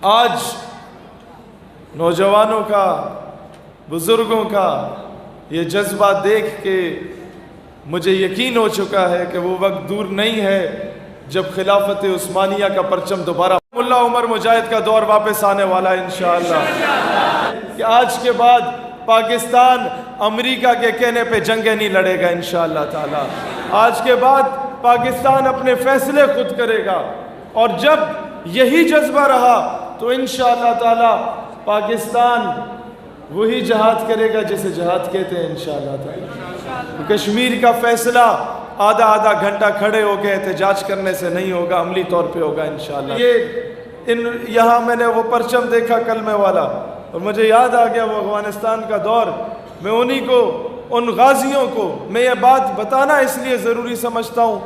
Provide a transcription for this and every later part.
آج نوجوانوں کا، بزرگوں کا یہ جذبہ دیکھ کے مجھے یقین ہو چکا ہے کہ وہ وقت دور نہیں ہے جب خلافت عثمانیہ کا پرچم دوبارہ ملا عمر مجاہد کا دور واپس آنے والا ہے انشاءاللہ، کہ آج کے بعد پاکستان امریکہ کے کہنے پہ جنگیں نہیں لڑے گا انشاءاللہ تعالی۔ آج کے بعد پاکستان اپنے فیصلے خود کرے گا، اور جب یہی جذبہ رہا تو انشاءاللہ تعالی پاکستان وہی جہاد کرے گا جسے جہاد کہتے ہیں انشاءاللہ تعالی۔ کشمیر کا فیصلہ آدھا گھنٹہ کھڑے ہو کے احتجاج کرنے سے نہیں ہوگا، عملی طور پہ ہوگا انشاءاللہ۔ یہاں میں نے وہ پرچم دیکھا کلمے والا، اور مجھے یاد آ گیا وہ افغانستان کا دور۔ میں انہی کو، ان غازیوں کو میں یہ بات بتانا اس لیے ضروری سمجھتا ہوں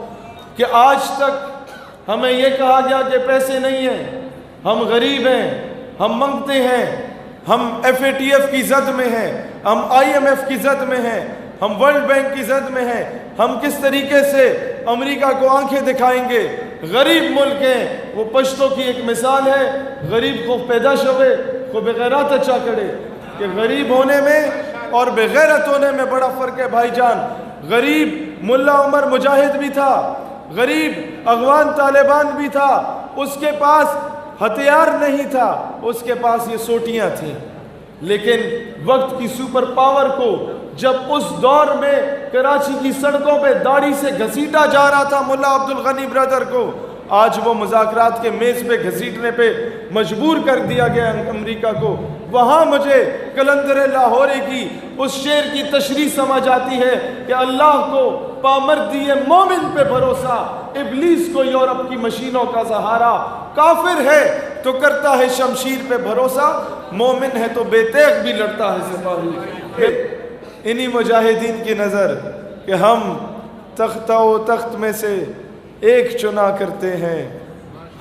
کہ آج تک ہمیں یہ کہا گیا کہ پیسے نہیں ہیں، ہم غریب ہیں، ہم منگتے ہیں، ہم FATF کی زد میں ہیں، ہم IMF کی زد میں ہیں، ہم ورلڈ بینک کی زد میں ہیں، ہم کس طریقے سے امریکہ کو آنکھیں دکھائیں گے۔ غریب ملک ہیں، وہ پشتوں کی ایک مثال ہے، غریب کو پیدا شوے کو بغیرات اچھا کرے، کہ غریب ہونے میں اور بغیرت ہونے میں بڑا فرق ہے بھائی جان۔ غریب ملا عمر مجاہد بھی تھا، غریب افغان طالبان بھی تھا، اس کے پاس ہتھیار نہیں تھا، اس کے پاس یہ سوٹیاں تھیں، لیکن وقت کی سپر پاور کو جب اس دور میں کراچی کی سڑکوں پہ داڑھی سے گھسیٹا جا رہا تھا ملا عبدالغنی برادر کو، آج وہ مذاکرات کے میز پہ گھسیٹنے پہ مجبور کر دیا گیا امریکہ کو۔ وہاں مجھے قلندر لاہوری کی اس شعر کی تشریح سمجھ آتی ہے کہ اللہ کو پامردی مومن پہ بھروسہ، ابلیس کو یورپ کی مشینوں کا سہارا، کافر ہے تو کرتا ہے شمشیر پہ بھروسہ، مومن ہے تو بے تیغ بھی لڑتا ہے سپاہی۔ انہی مجاہدین کی نظر کہ ہم تختہ و تخت میں سے ایک چنا کرتے ہیں،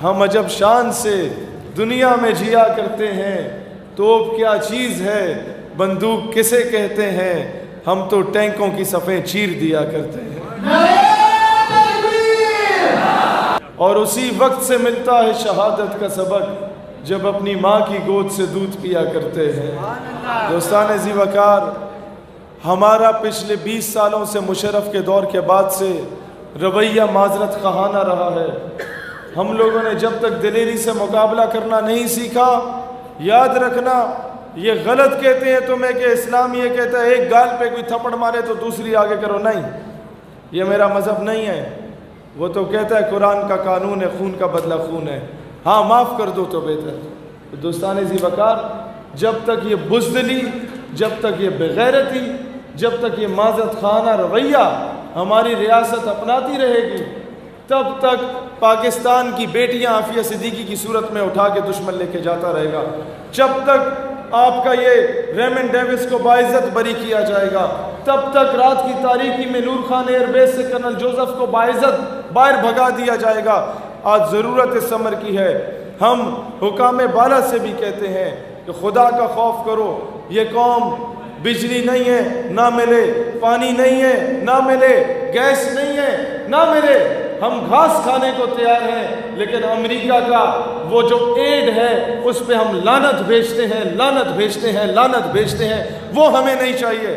ہم عجب شان سے دنیا میں جیا کرتے ہیں، توپ کیا چیز ہے، بندوق کسے کہتے ہیں، ہم تو ٹینکوں کی صفیں چیر دیا کرتے ہیں۔ اور اسی وقت سے ملتا ہے شہادت کا سبق جب اپنی ماں کی گود سے دودھ پیا کرتے ہیں۔ دوستان ذی وقار، ہمارا پچھلے 20 سالوں سے مشرف کے دور کے بعد سے رویہ معذرت خواہانہ رہا ہے۔ ہم لوگوں نے جب تک دلیری سے مقابلہ کرنا نہیں سیکھا، یاد رکھنا یہ غلط کہتے ہیں تمہیں کہ اسلام یہ کہتا ہے ایک گال پہ کوئی تھپڑ مارے تو دوسری آگے کرو، نہیں، یہ میرا مذہب نہیں ہے۔ وہ تو کہتا ہے قرآن کا قانون ہے، خون کا بدلہ خون ہے، ہاں معاف کر دو تو بہتر۔ دوستان ذی وقار، جب تک یہ بزدلی، جب تک یہ بغیرتی، جب تک یہ معذرت خواہانہ رویہ ہماری ریاست اپناتی رہے گی، تب تک پاکستان کی بیٹیاں عافیہ صدیقی کی صورت میں اٹھا کے دشمن لے کے جاتا رہے گا، جب تک آپ کا یہ ریمنڈ ڈیوس کو باعزت بری کیا جائے گا، تب تک رات کی تاریکی میں نور خان ایئر بیس سے کرنل جوزف کو باعزت باہر بھگا دیا جائے گا۔ آج ضرورت اس امر کی ہے، ہم حکام بالا سے بھی کہتے ہیں کہ خدا کا خوف کرو، یہ قوم بجلی نہیں ہے نہ ملے، پانی نہیں ہے نہ ملے، گیس نہیں ہے نہ ملے، ہم گھاس کھانے کو تیار ہیں، لیکن امریکہ کا وہ جو ایڈ ہے اس پہ ہم لعنت بھیجتے ہیں، لعنت بھیجتے ہیں، لعنت بھیجتے ہیں، وہ ہمیں نہیں چاہیے۔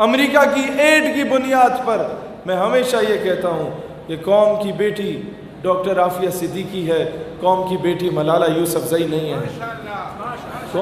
امریکہ کی ایڈ کی بنیاد پر میں ہمیشہ یہ کہتا ہوں کہ قوم کی بیٹی ڈاکٹر عافیہ صدیقی ہے، قوم کی بیٹی ملالہ یوسفزئی نہیں ہے۔